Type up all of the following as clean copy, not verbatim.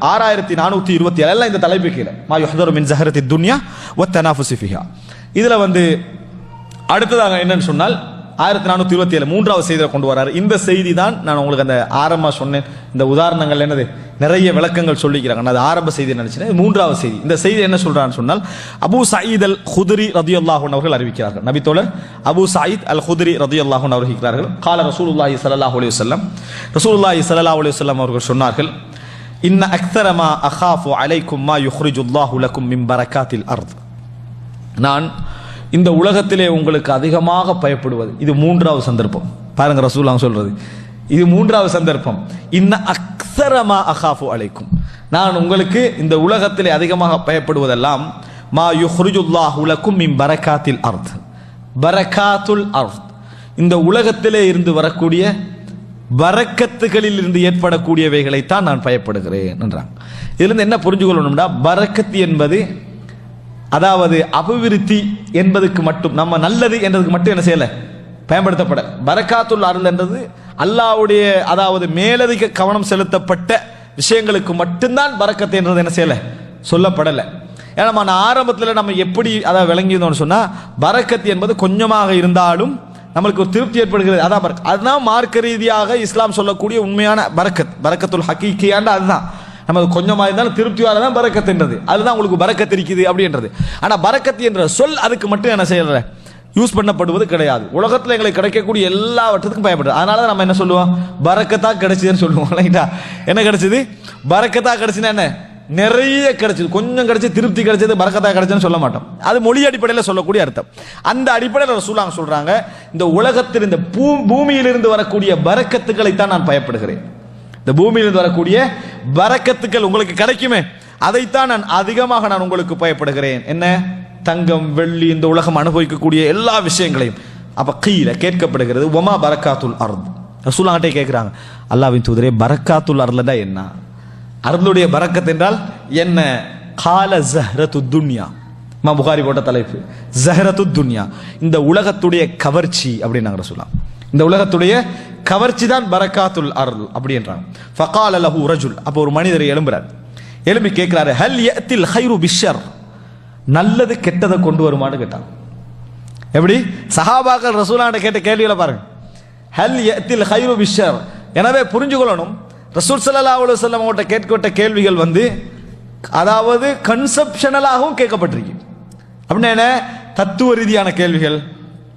6427 எல்லாம் இந்த தலைப்பு கீழே மா யுஹ்தரு மின் ஸஹரத்தி துன்யா வ தனாஃபுஸி ஃபிஹா. இதுல அடுத்ததாக என்னன்னு சொன்னால் 1427 மூன்றாவது செய்தியை கொண்டு வராரு. இந்த செய்தி தான் நான் உங்களுக்கு அந்த ஆரம்ப சொன்னேன். இந்த உதாரணங்கள் என்னது நிறைய விளக்கங்கள் சொல்லிக்கிறாங்க. நான் அது ஆரம்ப செய்தி நினைச்சேன். மூன்றாவது செய்தி. இந்த செய்தி என்ன சொல்றான்னு சொன்னால் அபூ சயீத் அல் குத்ரி ரலியல்லாஹு அன்ஹு அவர்கள் அறிவிக்கிறார்கள். நபி தோழர் அபூ சயீத் அல் குத்ரி ரலியல்லாஹு அன்ஹு அவர்கள் அறிவிக்கிறார்கள். قال ரசூலுல்லாஹி ஸல்லல்லாஹு அலைஹி வஸல்லம் ரசூலுல்லாஹி ஸல்லல்லாஹு அலைஹி வஸல்லம் அவர்கள் சொன்னார்கள், இன்ன அக்ஸரமா அகாஃபு அலைக்கும் மா யுஹ்ரிஜுல்லாஹு லக்கும் மின் பரக்காத்தில் அர்த். நான் இந்த உலகத்திலே உங்களுக்கு அதிகமாக பயப்படுவது, இது மூன்றாவது சந்தர்ப்பம். பாருங்க ரசூலுல்லாஹ் சொல்றது, இது மூன்றாவது சந்தர்ப்பம். இன்ன அக்ஸரமா அகாஃபு அலைக்கும், நான் உங்களுக்கு இந்த உலகத்திலே அதிகமாக பயப்படுவதெல்லாம் மா யுஹ்ரிஜுல்லாஹு லக்கும் மின் பரக்காத்தில் அர்த். பரக்காத்துல் அர்த், இந்த உலகத்திலே இருந்து வரக்கூடிய பரக்கத்துகளில் இருந்து ஏற்படக்கூடியவைகளைத்தான் நான் பயப்படுகிறேன் என்றாங்க. இதிலிருந்து என்ன புரிஞ்சுக்கொள்ளணும்னா, பரக்கத்து என்பது அதாவது அபிவிருத்தி என்பதுக்கு மட்டும், நம்ம நல்லது என்றதுக்கு மட்டும் என்ன செய்யல பயன்படுத்தப்பட. பரக்காத்துல் அருள் என்றது அல்லாஹ்வுடைய அதாவது மேலதிக கவனம் செலுத்தப்பட்ட விஷயங்களுக்கு மட்டும்தான் பரக்கத்து என்றது என்ன செய்யல சொல்லப்படலை. ஏன்னா நம்ம ஆரம்பத்தில் நம்ம எப்படி அதை விளங்கியிருந்தோம்னு சொன்னா, பரக்கத்து என்பது கொஞ்சமாக இருந்தாலும் நம்மளுக்கு ஒரு திருப்தி ஏற்படுகிறது. அதான் அதுதான் மார்க்க ரீதியாக இஸ்லாம் சொல்லக்கூடிய உண்மையான பரக்கத். பரக்கத்துல் ஹக்கீக்கியாண்ட அதுதான். நமக்கு கொஞ்சமாக இருந்தாலும் திருப்தியாக தான் பரக்கத் என்றது. அதுதான் உங்களுக்கு பரக்கத் இருக்குது அப்படின்றது. ஆனால் பரக்கத் என்ற சொல் அதுக்கு மட்டும் என்ன செய்யற யூஸ் பண்ணப்படுவது கிடையாது. உலகத்தில் எங்களுக்கு கிடைக்கக்கூடிய எல்லாவற்றத்துக்கும் பயப்படுது. அதனால தான் நம்ம என்ன சொல்லுவோம், பரக்கத்தா கிடைச்சதுன்னு சொல்லுவோம். ரைட்டா? என்ன கிடைச்சது? பரக்கத்தா கிடைச்சுன்னா என்ன, நிறைய கிடைச்சது. கொஞ்சம் கிடைச்சி திருப்தி கிடைச்சது பரக்கத்தா கிடைச்சதுன்னு சொல்ல மாட்டோம். அது மொழி அடிப்படையில் சொல்லக்கூடிய அர்த்தம். அந்த அடிப்படையில் ரசூலுல்லாஹ் சொல்றாங்க, இந்த உலகத்தில் இந்த பூமியிலிருந்து வரக்கூடிய பரக்கத்துக்களைத்தான் நான் பயப்படுகிறேன். இந்த பூமியிலிருந்து வரக்கூடிய பரக்கத்துக்கள் உங்களுக்கு கிடைக்குமே, அதைத்தான் நான் அதிகமாக நான் உங்களுக்கு பயப்படுகிறேன். என்ன? தங்கம், வெள்ளி, இந்த உலகம் அனுபவிக்கக்கூடிய எல்லா விஷயங்களையும். அப்ப கீழே கேட்கப்படுகிறது, ஒமா பரக்காத்துல் அர்த். ரசூலுல்லாஹ்ட்டே கேட்கிறாங்க, அல்லாஹ்வின் தூதரே பரக்காத்துல் அர்த்னா என்ன? அருளுடைய பரக்கத் என்றால் என்ன? கால ஸஹ்ரத்து துன்யா. இமாம் புகாரி போட்ட தலைப்பு ஸஹ்ரத்து துன்யா, இந்த உலகத்துடைய கவர்ச்சி அப்படின்னாங்க ரசூலுல்லாஹ். இந்த உலகத்துடைய கவர்ச்சி தான் பரக்காத்துல் அர்ல் அப்படின்றாங்க. ஃபகால லஹு ரஜுல், அப்போ ஒரு மனிதர் எழும்புறார். எழும்பி கேட்கிறாரு, ஹல் யத்தில் ஹைரு பிஷ்ஷர், நல்லது கெட்டதை கொண்டு வருமான்னு கேட்டாங்க. எப்படி? சஹாபாக்கள் ரசூலுல்லாஹ் கேட்ட கேள்விகளை பாருங்க. ஹல் யத்தில் ஹைரு பிஷ்ஷர். எனவே புரிஞ்சுக்கொள்ளணும், ரசூல் ஸல்லல்லாஹு அலைஹி வஸல்லம் அவர்கிட்ட கேட்கப்பட்ட கேள்விகள் அதாவது கன்செப்ஷனலாகவும் கேட்கப்பட்டிருக்கு. அப்படின்னா என்ன? தத்துவ ரீதியான கேள்விகள்,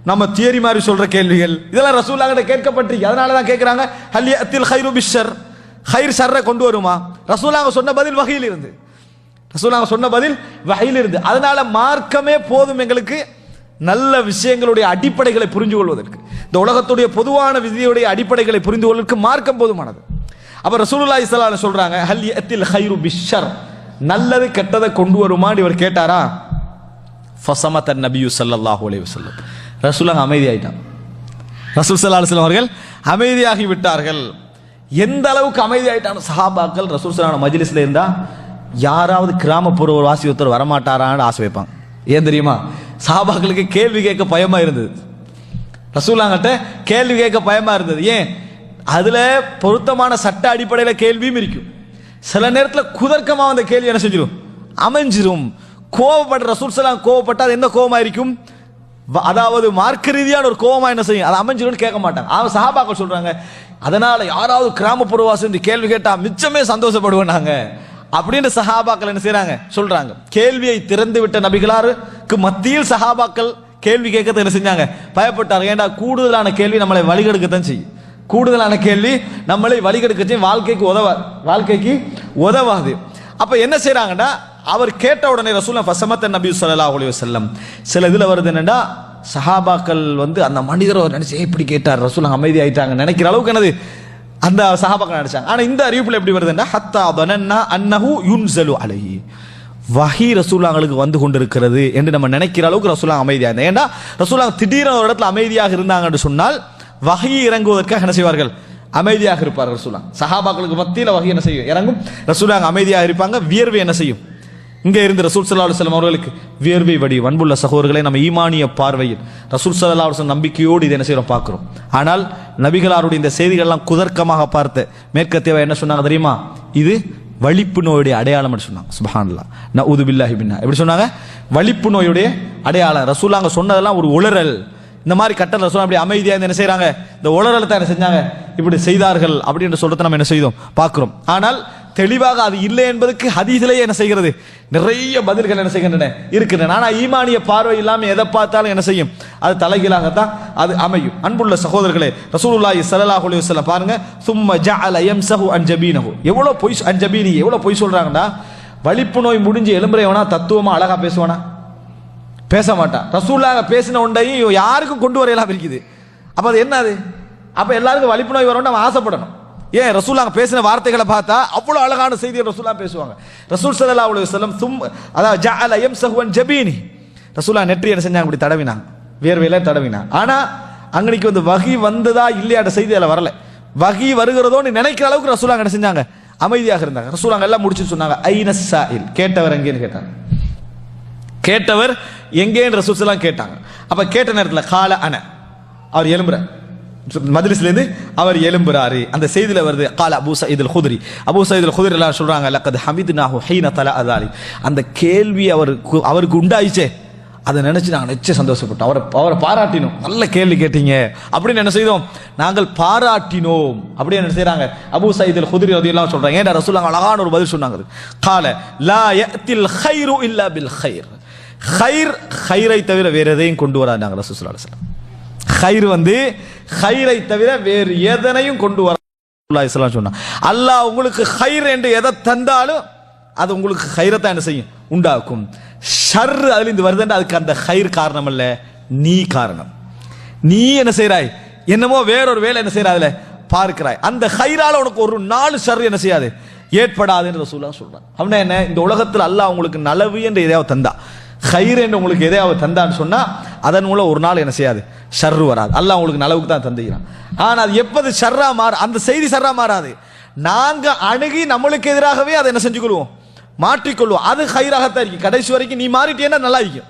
நம்ம தியரி மாதிரி சொல்ற கேள்விகள், இதெல்லாம் ரசூலுல்லாஹ் கிட்ட கேட்கப்பட்டிருக்கு. அதனால தான் கேட்கிறாங்க, ஹல் யத்தில் ஹைரு பிஷ்ஷர், ஹைர் ஷர்ரை கொண்டு வருமா? ரசூலுல்லாஹ் சொன்ன பதில் வஹீல இருந்து. ரசூலுல்லாஹ் சொன்ன பதில் வஹீல இருந்து. அதனால மார்க்கமே போதும் எங்களுக்கு நல்ல விஷயங்களுடைய அடிப்படைகளை புரிந்து கொள்வதற்கு. இந்த உலகத்துடைய பொதுவான விதியுடைய அடிப்படைகளை புரிந்து கொள்வதற்கு மார்க்கம் போதுமானது. அப்ப ரசூலுல்லாஹி ஸல்லல்லாஹு அலைஹி சொல்றாங்க, ஹல் யத்தில் ஹைரு பிஷ்ஷர், நல்லது கெட்டதை கொண்டு வருமான்னு இவர் கேட்டாரா? ஃபஸமத நபியு ஸல்லல்லாஹு அலைஹி வஸல்லம், ரசூலுல்லாஹ் அமைதியாயிட்டான். ரசூல் ஸல்லல்லாஹு அலைஹி வஸல்லம் அவர்கள் அமைதியாகி விட்டார்கள். எந்த அளவுக்கு அமைதியாயிட்டான் சஹாபாக்கள்? ரசூல் ஸல்லல்லாஹு மஜ்லிஸ்ல இருந்தா யாராவது கிராமப்புற ஒரு வாசி ஒருத்தர் வரமாட்டாரான்னு ஆசை வைப்பாங்க. ஏன் தெரியுமா? சஹாபாக்களுக்கு கேள்வி கேட்க பயமா இருந்தது. ரசூலுல்லாஹ் கிட்ட கேள்வி கேட்க பயமா இருந்தது. ஏன்? அதுல பொருத்தமான சட்ட அடிப்படையில் கேள்வியும் இருக்கும். சில நேரத்தில் குதர்க்கமா அந்த கேள்வி என்ன செஞ்சிடும், அமைஞ்சிரும். கோவப்பட்ட ரசூல் ஸல்லல்லாஹு கோவப்பட்டா அது என்ன கோவமா இருக்கும்? அதாவது மார்க்க ரீதியான ஒரு கோவமா என்ன செய்யும், அது அமைஞ்சிரும்னு கேட்க மாட்டாங்க. அவன் சஹாபாக்கள் சொல்றாங்க, அதனால யாராவது கிராமப்புறவாசி இந்த கேள்வி கேட்டா மிச்சமே சந்தோஷப்படுவோம் நாங்க அப்படின்னு சஹாபாக்கள் என்ன செய்யறாங்க சொல்றாங்க. கேள்வியை திறந்து விட்ட நபிகளாருக்கு மத்தியில் சஹாபாக்கள் கேள்வி கேட்கறது என்ன செஞ்சாங்க, பயப்பட்டாங்க. ஏண்டா கூடுதலான கேள்வி நம்மளை வழிகெடுக்கத்தான் செய்யும். கூடுதலான கேள்வி நம்மளை வழிகெடுக்க செய்யும், வாழ்க்கைக்கு உதவாது. அப்ப என்ன செய்யறாங்கன்னா, அவர் கேட்ட உடனே ரசூலுல்லாஹ் ஃபஸமத நபி ஸல்லல்லாஹு அலைஹி வஸல்லம். சில இதுல வருது என்னன்னா, சஹாபாக்கள் அந்த மனிதரை நினைச்சு இப்படி கேட்டார், ரசூலுல்லாஹ் அமைதி ஆயிட்டாங்க நினைக்கிற அளவுக்கு என்னது அந்த சஹாபாக்கள் நினைச்சாங்க. ஆனா இந்த அறிவிப்புல எப்படி வருதுன்னா, ஹத்தா தனன்னா அன்னஹு யுன்ஸலு அலைஹி, வஹி ரசூலுல்லாஹ்களுக்கு வந்து கொண்டிருக்கிறது என்று நம்ம நினைக்கிற அளவுக்கு ரசூலுல்லாஹ் அமைதியா இருந்தாங்க. ஏன்னா ரசூலுல்லாஹ் திடீரென ஒரு இடத்துல அமைதியாக இருந்தாங்கன்னு சொன்னால் வஹி இறங்குவதற்காக என்ன செய்வார்கள், அமைதியாக இருப்பார்கள். ரசூலுல்லாஹ் சஹாபாக்களுக்கு மத்தியில் வஹி என்ன செய்யும், இறங்கும். ரசூலுல்லாஹ் அமைதியாக இருப்பாங்க. வியர்வை என்ன செய்யும், இங்கே இருந்து ரசூல் ஸல்லல்லாஹு அலைஹி வஸல்லம் அவர்களுக்கு வியர்வை வடியும். அன்புள்ள சகோதரர்களை, நம்ம ஈமானிய பார்வையில் ரசூல் ஸல்லல்லாஹு அலைஹி வஸல்லம் நம்பிக்கையோடு இதை என்ன செய்யறோம் பார்க்கிறோம். ஆனால் நபிகளாருடைய இந்த செய்திகள்லாம் குதர்க்கமாக பார்த்து மேற்கத்தியவா என்ன சொன்னாங்க தெரியுமா? இது வலிப்பு நோயுடைய அடையாளம் சொன்னாங்க. சுப்ஹானல்லாஹ், நஊது பில்லாஹி மின்னா. எப்படி சொன்னாங்க? வலிப்பு நோயுடைய அடையாளம். ரசூலுல்லாஹ் சொன்னதெல்லாம் ஒரு உளறல். இந்த மாதிரி கட்டல் ரசூலுல்லாஹ் அப்படி அமைதியா என்ன செய்றாங்க? இந்த உளறலை தான் என்ன செஞ்சாங்க? இப்படி செய்தார்கள் அப்படின்னு சொல்றதை நம்ம என்ன செய்தோம் பார்க்கிறோம். ஆனால் தெளிவாக அது இல்லை என்பதற்கு ஹதீஸிலேயே என்ன செய்கிறது? நிறைய பதில்கள் என்ன செய்கின்றன இருக்கின்றன. ஆனால் ஈமானிய பார்வை இல்லாமல் எதை பார்த்தாலும் என்ன செய்யும்? அது தலைகீழாகத்தான் அது அமையும். அன்புள்ள சகோதரர்களே, ரசூலுல்லாஹி ஸல்லல்லாஹு அலைஹி வஸல்லம் பாருங்க, சும்ம ஜஅல யம்ஸஹு அன் ஜபீனஹு. எவ்வளவு பொய், அன் ஜபீனி எவ்வளவு பொய் சொல்றாங்கடா. வலிப்பு நோய் முடிஞ்சு எலும்புறையவனா தத்துவமா அழகா பேசுவானா? பேச மாட்டான். ரசூலுல்லாஹ் பேசின ஒன்றையும் யாருக்கும் கொண்டு வரையலாம் இருக்குது. அப்ப அது என்னது? அப்ப எல்லாருக்கும் வலிப்பு நோய் வரணும் நம்ம ஆசைப்படணும். ஏன்? ரசூலுல்லாஹ் பேசின வார்த்தைகளை பார்த்தா அவ்வளவு அழகான செய்தியை ரசூலுல்லாஹ் பேசுவாங்க. ரசூல் ஸல்லல்லாஹு அலைஹி வஸல்லம் அதாவது ஜஅல யம்ஸஹு அன் ஜபீனி, ரசூலுல்லாஹ் நெற்றி என்ன செஞ்சாங்க? இப்படி தடவினாங்க, வேர்வையில தடவினாங்க. ஆனா அங்கனைக்கு வந்து வஹி வந்ததா இல்லையாட செய்தி அதில் வரல. வஹி வருகிறதோன்னு நினைக்கிற அளவுக்கு ரசூலுல்லாஹ் என்ன செஞ்சாங்க? அமைதியாக இருந்தாங்க. ரசூலுல்லாஹ் எல்லாம் முடிச்சு சொன்னாங்க, ஐன ஸாயில், கேட்டவர் எங்கேன்னு கேட்டாங்க. கேட்டவர் எங்கேன்னு ரசூல் ஸல்லல்லாஹு கேட்டாங்க. அப்ப கேட்ட நேரத்தில் கால அன, அவர் எலும்புற மஜ்லிஸ்லேருந்து அவர் எலும்புறாரு. அந்த செய்தியில் வருது, கால அபூ சயீத் அல் குத்ரி, அபூ சயீத் அல் குத்ரி எல்லாம் சொல்றாங்க, லக்கத் ஹமித்னாஹு ஹீன தலா அதாலி, அந்த கேள்வி அவருக்கு உண்டாயிச்சே அதை நினைச்சு நாங்கள் நிச்சயம் சந்தோஷப்பட்டோம். அவரை பாராட்டினோம். நல்ல கேள்வி கேட்டீங்க அப்படின்னு என்ன செய்தோம்? நாங்கள் பாராட்டினோம். அப்படியே என்ன செய்யறாங்க? அபூ சயீத் அல் குத்ரி ரலியல்லாஹு சொல்றாங்க, ஏன்டா ரசூலுல்லாஹ் அழகான ஒரு பதில் சொன்னாங்க. கால லா யத்தில் கைரு இல்லா பில் கைர், கைர் கைரை தவிர வேற எதையும் கொண்டு வராங்க ரசூல் ஸல்லல்லாஹு அலைஹி வஸல்லம். கைர் வந்து கைரை தவிர வேறு எதனையும் கொண்டு வர சொன்னா. அல்லாஹ் உங்களுக்கு கைர் என்று எதை தந்தாலும் அது உங்களுக்கு கைரத்தான் என்ன செய்யும்? உண்டாக்கும். ஷர் அதுல இருந்து வருதுன்னு அதுக்கு அந்த கைர் காரணம் அல்ல, நீ காரணம். நீ என்ன செய்யறாய்? என்னமோ வேறொரு வேலை என்ன செய்யறாய்? அதுல பார்க்கிறாய். அந்த கைரால உனக்கு ஒரு நாலு ஷர் என்ன செய்யாது? ஏற்படாது என்று ரசூலுல்லாஹ் சொல்றாங்க. அப்படின்னா என்ன? இந்த உலகத்தில் அல்லாஹ் உங்களுக்கு நலவு என்று எதையாவது தந்தா, கைர் என்று உங்களுக்கு எதையாவது தந்தான்னு சொன்னா அதன் மூலம் ஒரு நாள் என்ன செய்யாது? ஷர்ரு வராது. அல்லாஹ் உங்களுக்கு நலவுக்கு தான் தந்துகிறான். ஆனால் அது எப்போது ஷர்ரா அந்த செய்தி ஷர்ரா மாறாது. நாங்க அணுகி நம்மளுக்கு எதிராகவே அதை என்ன செஞ்சுக்கொள்வோம்? மாற்றிக்கொள்வோம். அது கைராகத்தான் இருக்கு. கடைசி வரைக்கும் நீ மாறிட்டேன்னா நல்லா இருக்கும்.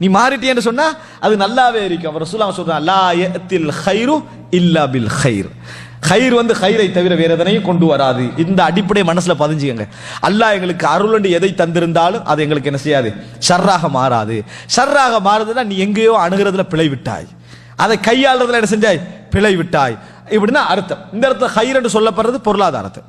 நீ மாறிட்டேன்னு சொன்னா அது நல்லாவே இருக்கும். ரசூலுல்லாஹ் சொல்றாங்க, லா யத்தில் கைரு இல்லா பில் கைர். கைர் வந்து கைரை தவிர வேற எதனையும் கொண்டு வராது. இந்த அடிப்படை மனசுல பதிஞ்சுக்கங்க. அல்லாஹ் எங்களுக்கு அருளண்டு எதை தந்திருந்தாலும் அது எங்களுக்கு என்ன செய்யாது? ஷர்ராக மாறாது. ஷர்ராக மாறுதுன்னா நீ எங்கேயோ அணுகிறதுல பிழை விட்டாய், அதை கையாளுறதுல என்ன செஞ்சாய்? பிழை விட்டாய். இப்படின்னா அர்த்தம். இந்த இடத்துல கைர் என்று சொல்லப்படுறது பொருளாதாரத்தை.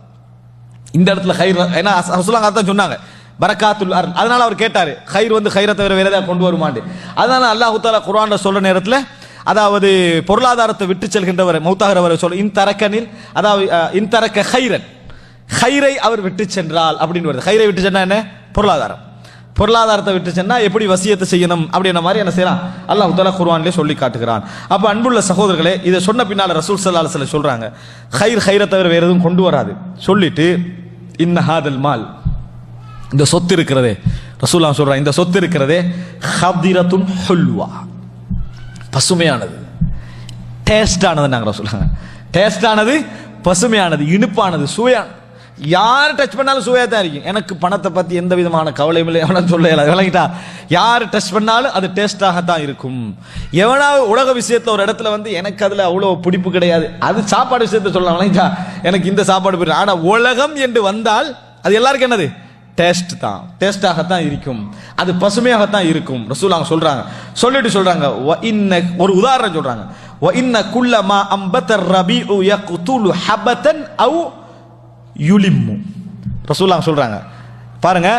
இந்த இடத்துல கைர் ஏன்னா ரசூலுல்லாஹ் அதான் சொன்னாங்க, பரக்காத்துல் அர்ல். அதனால அவர் கேட்டாரு, கைர் வந்து கைரை தவிர வேற ஏதாவது கொண்டு வருமாண்டு. அதனால அல்லாஹ் தஆலா குர்ஆன்ல சொல்ற நேரத்தில், அதாவது பொருளாதாரத்தை விட்டு செல்கின்றவர் மௌத்தாகிறவரை சொல்ல இன்தரக்கனில், அதாவது இன்தரக்க கைரன், கைரை அவர் விட்டு சென்றால் அப்படின்னு வருது. கைரை விட்டு சென்னா என்ன? பொருளாதாரம். பொருளாதாரத்தை விட்டு சென்னா எப்படி வசியத்தை செய்யணும் அப்படின்ற மாதிரி என்ன செய்யலாம்? அல்லாஹ் தஆலா குர்ஆனிலே சொல்லி காட்டுகிறான். அப்ப அன்புள்ள சகோதரர்களே, இதை சொன்ன பின்னால ரசூல் ஸல்லல்லாஹு அலைஹி வஸல்லம் சொல்றாங்க, கைரை தவிர வேற எதுவும் கொண்டு வராது. சொல்லிட்டு இன்ன ஹாதல் மால், இந்த சொத்து இருக்கிறதே, ரசூலுல்லாஹ் சொல்றாங்க, இந்த சொத்து இருக்கிறதே ஹதிரத்துன் ஹுல்வா, பசுமையானது, டேஸ்டானது. நாங்கள் சொல்லுங்க, டேஸ்டானது, பசுமையானது, இனிப்பானது, சுவையானது. யார் டச் பண்ணாலும் சுவையாக தான் இருக்கும். எனக்கு பணத்தை பற்றி எந்த விதமான கவலையும் இல்லை, எவனா சொல்ல விளங்கிட்டா, யார் டச் பண்ணாலும் அது டேஸ்டாகத்தான் இருக்கும். எவனாவது உலக விஷயத்தில் ஒரு இடத்துல வந்து எனக்கு அதில் அவ்வளோ பிடிப்பு கிடையாது, அது சாப்பாடு விஷயத்தை சொல்லலாம், விளங்கிட்டா, எனக்கு இந்த சாப்பாடு பிடிக்கும். ஆனால் உலகம் என்று வந்தால் அது எல்லாருக்கும் என்னது? டேஸ்ட் தான், டேஸ்டாகத்தான் இருக்கும், அது பசுமையாகத்தான் இருக்கும். ரசூலுல்லாஹ் சொல்றாங்க. சொல்லிட்டு சொல்றாங்க, ஒரு உதாரணம் சொல்றாங்க, வ இன்ன குல்லமா அம்பத்தர் ரபீஉ யக்துலு ஹபதன் அவ் யுலிம்மு. ரசூலுல்லாஹ் சொல்றாங்க பாருங்க,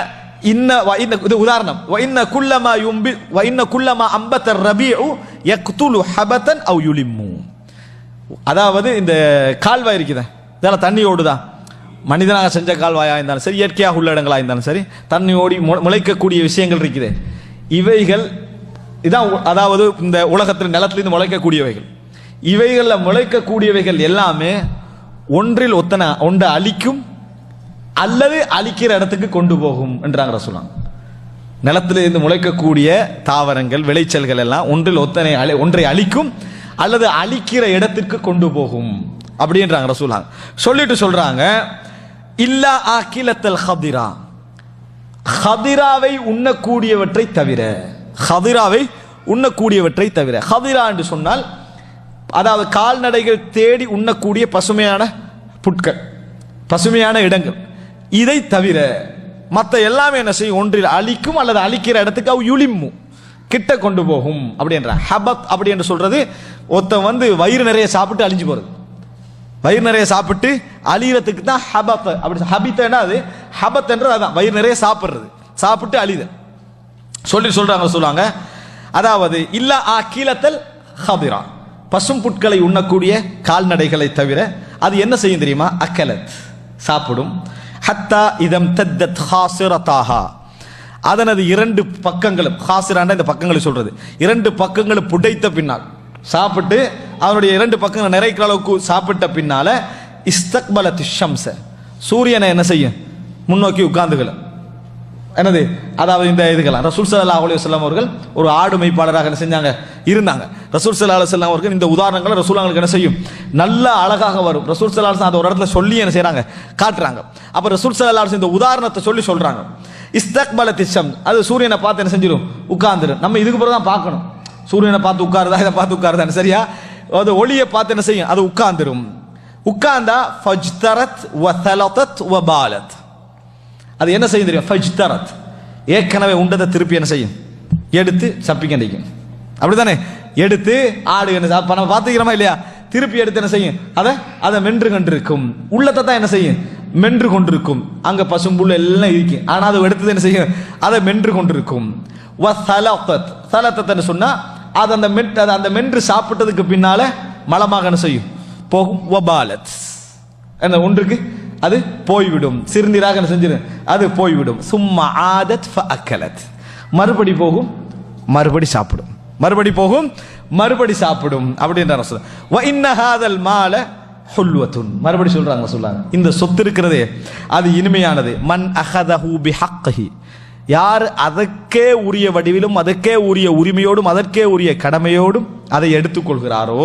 இது உதாரணம். வ இன்ன குல்லமா அம்பத்தர் ரபீஉ யக்துலு ஹபதன் அவ் யுலிம்மு. அதாவது இந்த கால்வாய் இருக்குதா, இதெல்லாம் தண்ணி ஓடுதான், மனிதனாக செஞ்ச கால்வாயாக இருந்தாலும் சரி, இயற்கையாக உள்ள இடங்களாக இருந்தாலும் சரி, தண்ணி ஓடி முளைக்கக்கூடிய விஷயங்கள் இருக்குது. இவைகள் இதான், அதாவது இந்த உலகத்தில் நிலத்திலிருந்து முளைக்கக்கூடியவைகள். இவைகளில் முளைக்கக்கூடியவைகள் எல்லாமே ஒன்றில் ஒன்றை அழிக்கும் அல்லது அழிக்கிற இடத்துக்கு கொண்டு போகும் என்றாங்க ரசூலுல்லாஹ். நிலத்திலிருந்து முளைக்கக்கூடிய தாவரங்கள், விளைச்சல்கள் எல்லாம் ஒன்றில் ஒன்றை அழிக்கும் அல்லது அழிக்கிற இடத்திற்கு கொண்டு போகும் அப்படின்றாங்க ரசூலுல்லாஹ். சொல்லிட்டு சொல்றாங்க, இல்லா ஆக்கிலத்தல் ஹதிரா, ஹதிராவை உண்ணக்கூடியவற்றை தவிர, ஹதிராவை உண்ணக்கூடியவற்றை தவிர. ஹதிரா என்று சொன்னால் அதாவது கால்நடைகள் தேடி உண்ணக்கூடிய பசுமையான புட்கள், பசுமையான இடங்கள், இதை தவிர மற்ற எல்லாமே என்ன செய்யும், ஒன்றில் அழிக்கும் அல்லது அழிக்கிற இடத்துக்கு அவ் யுலிம்மு கிட்ட கொண்டு போகும் அப்படின்ற. ஹபத் அப்படி என்று சொல்றது ஒருத்தன் வயிறு நிறைய சாப்பிட்டு அழிஞ்சு போறது, வயிறு நிறைய சாப்பிட்டு அழியறதுக்கு தான் ஹபத். அப்படி ஹபித்தனா அது ஹபத் என்றது அதான் வயிறு நிறைய சாப்பிடுறது, சாப்பிட்டு அழிதல் சொல்றாங்க. அதாவது இல்ல ஆக்கிலத்தல் ஹபிரா, பசும் புட்களை உண்ணக்கூடிய கால்நடைகளை தவிர அது என்ன செய்யும் தெரியுமா, அக்கலத் சாப்பிடும். ஹத்தா இதம் தத்தத் ஹாசிரதாஹா, அதனது இரண்டு பக்கங்களும், ஹாசிரான இந்த பக்கங்களை சொல்றது, இரண்டு பக்கங்களும் புடைத்த பின்னால் சாப்பிட்டு அவனுடைய இரண்டு பக்கங்கள் நிறைக்கிற அளவுக்கு சாப்பிட்ட பின்னால இஸ்தக்பலத் ஷம்ஸ, சூரியனை என்ன செய்யும், முன்னோக்கி உட்கார்ந்துகள். என்னது, அதாவது இந்த இதுகளாம் ரசூல் ஸல்லல்லாஹு அலைஹி வஸல்லம் அவர்கள் ஒரு ஆடு மேய்ப்பாளராக என்ன செஞ்சாங்க, இருந்தாங்க. ரசூல் ஸல்லல்லாஹு அலைஹி வஸல்லம் அவர்கள் இந்த உதாரணங்களை ரசூலுங்களுக்கு என்ன செய்யும், நல்ல அழகாக வரும். ரசூல் ஸல்லல்லாஹு அலைஹி வஸல்லம் அதை ஒரு இடத்துல சொல்லி என்ன செய்றாங்க, காட்டுறாங்க. அப்ப ரசூல் ஸல்லல்லாஹு அலைஹி வஸல்லம் இந்த உதாரணத்தை சொல்லி சொல்றாங்க. இஸ்தக்பலத் ஷம்ஸ், அது சூரியனை பார்த்து என்ன செஞ்சிடும், உட்கார்ந்துடும். நம்ம இதுக்கு பிறகு தான் பார்க்கணும், சூரியனை பார்த்து உட்காருதா இதை பார்த்து உட்காருதான், சரியா? அது ஒளியை பார்த்து என்ன செய்யும், அது உட்கார்ந்துடும். உட்கார்ந்தா ஃபஜ்தரத் வ தலதத் வ பாலத், அது என்ன செய்யும் தெரியும், ஃபஜ்தரத் ஏற்கனவே உண்டதை திருப்பி என்ன செய்யும், எடுத்து சப்பிக்க நிற்கும். அப்படித்தானே, எடுத்து ஆடு என்ன நம்ம பார்த்துக்கிறோமா இல்லையா, திருப்பி எடுத்து என்ன செய்யும், அதை மென்று கொண்டிருக்கும். உள்ளத்தை தான் என்ன செய்யும், மென்று கொண்டிருக்கும். அங்க பசும்புல் எல்லாம் இருக்கு, ஆனா அதை எடுத்தது என்ன செய்யும், அதை மென்று கொண்டிருக்கும். வ தலதத், தலதத் சொன்னா அது அந்த மென்று சாப்பிட்டதுக்கு பின்னால மலமாக என்ன செய்யும், போகும். வபாலத், அந்த ஒன்றுக்கு அது போய்விடும், சிறுநீராக என்ன செஞ்சிடும், அது போய்விடும். சும்மா ஆதத் ஃபஅக்கலத், மறுபடி போகும், மறுபடி சாப்பிடும், மறுபடி போகும், மறுபடி சாப்பிடும் அப்படின்ற சொல்ல. வ இன்ன ஹாதல் மால ஹுல்வத்துன், மறுபடி சொல்றாங்க, இந்த சொத்து இருக்கிறதே அது இனிமையானது. மன் அஹதஹு பிஹக்ஹி, யார் அதற்கே உரிய வடிவிலும் அதற்கே உரிய உரிமையோடும் அதற்கே உரிய கடமையோடும் அதை எடுத்துக்கொள்கிறாரோ,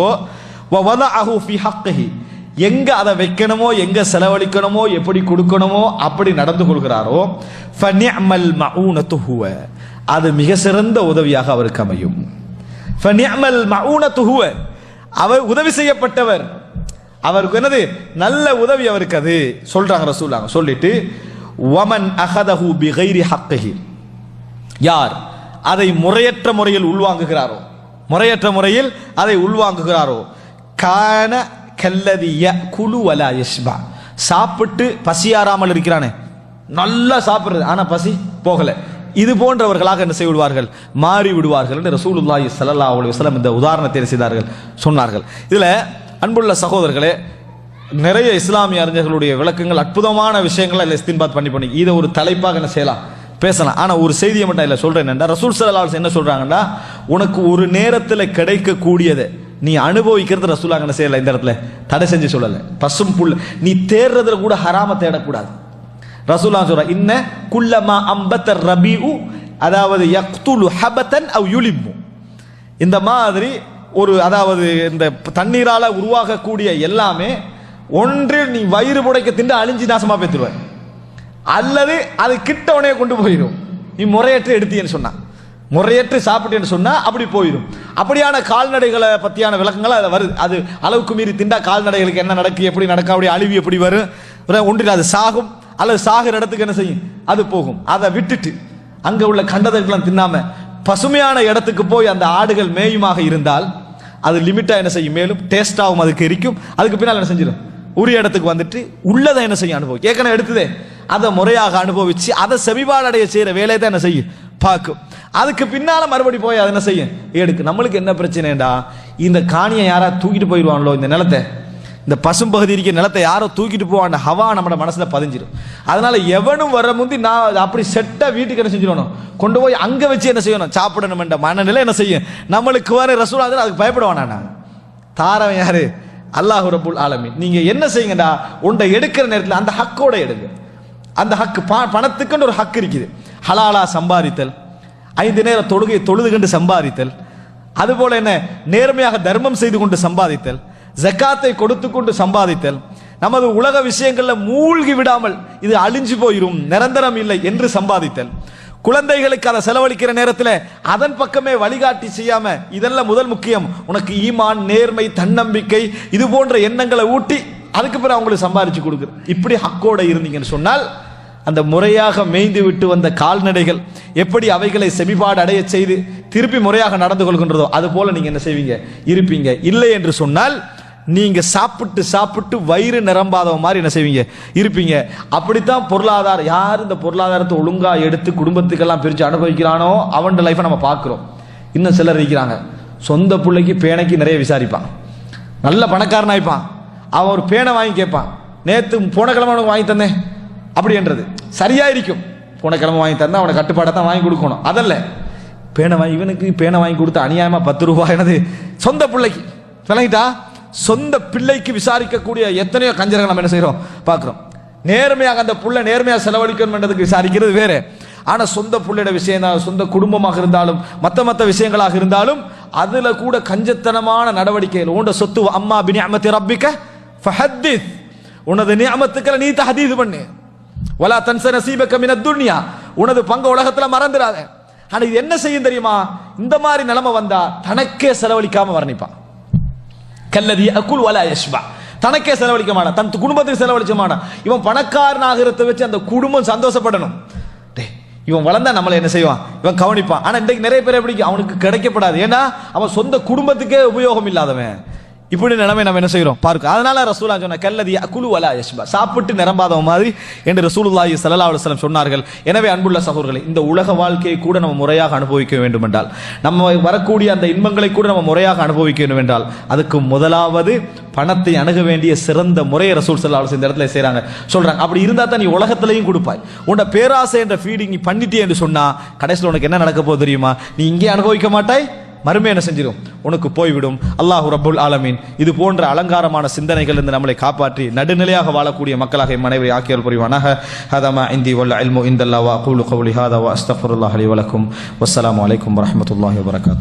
வ வதஅஹு ஃபி ஹக்ஹி, எங்க அதை வைக்கணுமோ எங்க செலவழிக்கணுமோ எப்படி கொடுக்கணுமோ அப்படி நடந்து கொள்கிறாரோ, ஃபநிஅமல் மஊனத்து ஹுவ, அது மிக சிறந்த உதவியாக அவருக்கு அமையும். ஃபநிஅமல் மஊனத்து ஹுவ, அவர் உதவி செய்யப்பட்டவர், அவருக்கு என்னது, நல்ல உதவி அவருக்கு அது சொல்றாங்க ரசூலுல்லாஹ். சொல்லிட்டு வமன் அஹதஹு பிகைரி ஹக்ஹி, யார் அதை முறையற்ற முறையில் உள்வாங்குகிறாரோ, முறையற்ற முறையில் அதை உள்வாங்குகிறாரோ, கான கல்லதி யகுலு வலா யஷ்பா, சாப்பிட்டு பசியாராமல் இருக்கிறானே, நல்லா சாப்பிடுறது ஆனா பசி போகல, இது போன்றவர்களாக என்ன செய்து விடுவார்கள், மாறி விடுவார்கள் என்று ரசூலுல்லாஹி ஸல்லல்லாஹு அலைஹி வஸல்லம் இந்த உதாரணத்தை செய்தார்கள், சொன்னார்கள். இதுல அன்புள்ள சகோதரர்களே, நிறைய இஸ்லாமிய அறிஞர்களுடைய விளக்கங்கள், அற்புதமான விஷயங்களை இஸ்தின்பாத் பண்ணி இதை ஒரு தலைப்பாக என்ன செய்யலாம், பேசலாம். ஆனா ஒரு செய்தியை மட்டும் இல்ல சொல்றேன் என்னன்னா, ரசூல் ஸல்லல்லாஹு அலைஹி வஸல்லம் என்ன சொல்றாங்கன்னா, உனக்கு ஒரு நேரத்தில் கிடைக்கக்கூடியதை நீ அனுபவிக்கிறது ரசூலுல்லாஹ் என்ன செய்யல, இந்த இடத்துல தடை செஞ்சு சொல்லல. பசும் புல் நீ தேடுறதுல கூட ஹராம தேடக்கூடாது. ரசூலுல்லாஹ் சொல்ற இன்ன குல்லமா அம்பத ரபீஉ, அதாவது யக்துலு ஹபதன் அவ் யுலிம்மு, இந்த மாதிரி ஒரு, அதாவது இந்த தண்ணீரால உருவாகக்கூடிய எல்லாமே ஒன்றில் நீ வயிறு புடைக்க திண்டு அழிஞ்சு நாசமா பேத்துருவ, அல்லது அது கிட்ட உடனே கொண்டு போயிடும். நீ முறையற்ற எடுத்தீன்னு சொன்னா, முறையற்று சாப்பிட்டேன்னு சொன்னா அப்படி போயிடும். அப்படியான கால்நடைகளை பத்தியான விளக்கங்கள் அது வருது. அது அளவுக்கு மீறி திண்டா கால்நடைகளுக்கு என்ன நடக்கும், எப்படி நடக்கும், அப்படி அழிவு எப்படி வரும், ஒன்றில் அது சாகும் அல்லது சாகிற இடத்துக்கு என்ன செய்யும், அது போகும். அதை விட்டுட்டு அங்க உள்ள கண்டதற்கெல்லாம் தின்னாம பசுமையான இடத்துக்கு போய் அந்த ஆடுகள் மேயுமாக இருந்தால் அது லிமிட்டா என்ன செய்யும், மேலும் டேஸ்டாகவும் அதுக்கு இருக்கும். அதுக்கு பின்னால் என்ன செஞ்சிடும், உரிய இடத்துக்கு வந்துட்டு உள்ளதை என்ன செய்யும், அனுபவம் ஏற்கனவே எடுத்ததே அதை முறையாக அனுபவிச்சு அதை செவிபாடடைய செய்யற வேலையை தான் என்ன செய்யும், பார்க்கும். அதுக்கு பின்னால மறுபடி போய் அதை என்ன செய்யும், எடுக்கு. நம்மளுக்கு என்ன பிரச்சனைடா, இந்த காணியை யாரா தூக்கிட்டு போயிடுவாங்களோ, இந்த நிலத்தை, இந்த பசும் பகுதி இருக்கிற நிலத்தை யாரோ தூக்கிட்டு போவான், ஹவா நம்ம மனசுல பதிஞ்சிடும். அதனால எவனும் வர முந்தி நான் அப்படி செட்டா வீட்டுக்கு என்ன செஞ்சிடணும், கொண்டு போய் அங்க வச்சு என்ன செய்யணும், சாப்பிடணும் என்ற மனநிலை என்ன செய்யும் நம்மளுக்கு வர. ரசூலுல்லாஹ் அதுக்கு பயப்படுவானா, நான் தாரவன் யாரு, அல்லாஹ் ரப்புல் ஆலமீன். நீங்க என்ன செய்யுங்கடா, உண்டை எடுக்கிற நேரத்தில் அந்த ஹக்கோட எடுங்க. அந்த ஹக்கு பணத்துக்குன்னு ஒரு ஹக்கு இருக்குது. ஹலாலா சம்பாதித்தல், 5 நேர தொழுகை தொழுது கண்டு சம்பாதித்தல், அதுபோல என்ன நேர்மையாக தர்மம் செய்து கொண்டு சம்பாதித்தல், ஜக்காத்தை கொடுத்து கொண்டு சம்பாதித்தல், நமது உலக விஷயங்கள்ல மூழ்கி விடாமல் இது அழிஞ்சு போயிரும் நிரந்தரம் இல்லை என்று சம்பாதித்தல், குழந்தைகளுக்கு அதை செலவழிக்கிற நேரத்தில் அதன் பக்கமே வழிகாட்டி செய்யாம, இதெல்லாம் முதல் முக்கியம். உனக்கு ஈமான், நேர்மை, தன்னம்பிக்கை இது போன்ற எண்ணங்களை ஊட்டி அதுக்கு பிறகு அவங்களுக்கு சம்பாதிச்சு கொடுக்குற, இப்படி ஹக்கோட இருந்தீங்கன்னு சொன்னால் அந்த முறையாக மேய்ந்து விட்டு வந்த கால்நடைகள் எப்படி அவைகளை செமிபாடு அடைய செய்து திருப்பி முறையாக நடந்து கொள்கின்றதோ அது போல நீங்க என்ன செய்வீங்க, இருப்பீங்க. இல்லை என்று சொன்னால் நீங்க சாப்பிட்டு சாப்பிட்டு வயிறு நிரம்பாத மாதிரி என்ன செய்வீங்க, இருப்பீங்க. அப்படித்தான் பொருளாதாரம், யார் இந்த பொருளாதாரத்தை ஒழுங்கா எடுத்து குடும்பத்துக்கெல்லாம் பிரித்து அனுபவிக்கிறானோ அவன் லைஃபை நம்ம பார்க்கிறோம். இன்னும் சிலர் இருக்கிறாங்க, சொந்த பிள்ளைக்கு பேனைக்கு நிறைய விசாரிப்பான், நல்ல பணக்காரன் ஆயிப்பான், அவன் ஒரு பேனை வாங்கி கேட்பான், நேற்று போன கிழமை அவனுக்கு வாங்கி தந்தேன் அப்படின்றது சரியா இருக்கும். போன கிழமை வாங்கி தந்தா அவனை கட்டுப்பாடை தான் வாங்கி கொடுக்கணும். அதல்ல, பேனை வாங்கி இவனுக்கு பேனை வாங்கி கொடுத்து அநியாயமா 10 ரூபாய் எனது சொந்த பிள்ளைக்கு விளங்கிட்டா, சொந்த பிள்ளைக்கு விசாரிக்கக்கூடிய எத்தனையோ கஞ்சர்கள் நம்ம என்ன செய்யறோம் பார்க்கிறோம். நேர்மையாக அந்த புள்ள நேர்மையாக செலவழிக்கணும் என்றதுக்கு விசாரிக்கிறது வேற. ஆனா சொந்த புள்ளையோட விஷயம் தான், சொந்த குடும்பமாக இருந்தாலும் மற்ற விஷயங்களாக இருந்தாலும் அதுல கூட கஞ்சத்தனமான நடவடிக்கைகள். உண்ட சொத்து அம்மா பினிஅமத்தி ரப்பிக ஃபஹத்திஸ், உனது நிஅமத்துக்களை நீ தஹதீஸ் பண்ணு. வலா தன்ஸ நஸீபக மினத் துன்யா, உனது பங்கு உலகத்துல மறந்துடாத. ஆனா இது என்ன செய்யும் தெரியுமா, இந்த மாதிரி நிலைமை வந்தா தனக்கே செலவழிக்காம வர்ணிப்பான். கல்லதி அகுல் வலா யஷ்பா, தனக்கே செலவழிக்க மாட்டான், தன் குடும்பத்துக்கு செலவழிக்க மாட்டான். இவன் பணக்காரனாகிறத வச்சு அந்த குடும்பம் சந்தோஷப்படணும். இவன் வளர்ந்தா நம்மளை என்ன செய்வான், இவன் கவனிப்பான். ஆனா இன்றைக்கு நிறைய பேர் எப்படி, அவனுக்கு கிடைக்கப்படாது. ஏன்னா அவன் சொந்த குடும்பத்துக்கே உபயோகம் இல்லாதவன். இப்படி நிலைமை நம்ம என்ன செய்யறோம் பார்க்க. அதனால ரசூலுல்லாஹ் சொன்ன கல்லதி அகுலு வலா யஷ்பா, சாப்பிட்டு நிரம்பாதவ மாதிரி என்று ரசூலுல்லாஹி ஸல்லல்லாஹு அலைஹி வஸல்லம் சொன்னார்கள். எனவே அன்புள்ள சகோதரர்களே, இந்த உலக வாழ்க்கையை கூட நம்ம முறையாக அனுபவிக்க வேண்டும் என்றால், நம்ம வரக்கூடிய அந்த இன்பங்களை கூட நம்ம முறையாக அனுபவிக்க வேண்டும் என்றால், அதுக்கு முதலாவது பணத்தை அணுக வேண்டிய சிறந்த முறையை ரசூல் ஸல்லல்லாஹு அலைஹி வஸல்லம் இந்த இடத்துல செய்றாங்க, சொல்றாங்க. அப்படி இருந்தா தான் நீ உலகத்திலையும் கொடுப்பாய். உன்ட பேராசை என்ற ஃபீடிங் நீ பண்ணிட்டே என்று சொன்னா கடைசியில் உனக்கு என்ன நடக்க போகுது தெரியுமா, நீ இங்கே அனுபவிக்க மாட்டாய், மறுமை என்ன செஞ்சிடும், உனக்கு போய்விடும். அல்லாஹு ரப்புல் ஆலமீன் இது போன்ற அலங்காரமான சிந்தனைகள் இருந்து நம்மளை காப்பாற்றி நடுநிலையாக வாழக்கூடிய மக்களாக மனைவி ஆக்கியல் புரிவானாக. ஹதமா இந்தி வல்ல இல்மு இந்தல்லாஹ் வ அகூலு கௌலி ஹாதா வ அஸ்தக்ஃபிருல்லாஹ் லி வ லக்கும். வஸ்ஸலாமு அலைக்கும் வரஹ்மத்துல்லாஹி வபரகாத்துஹு.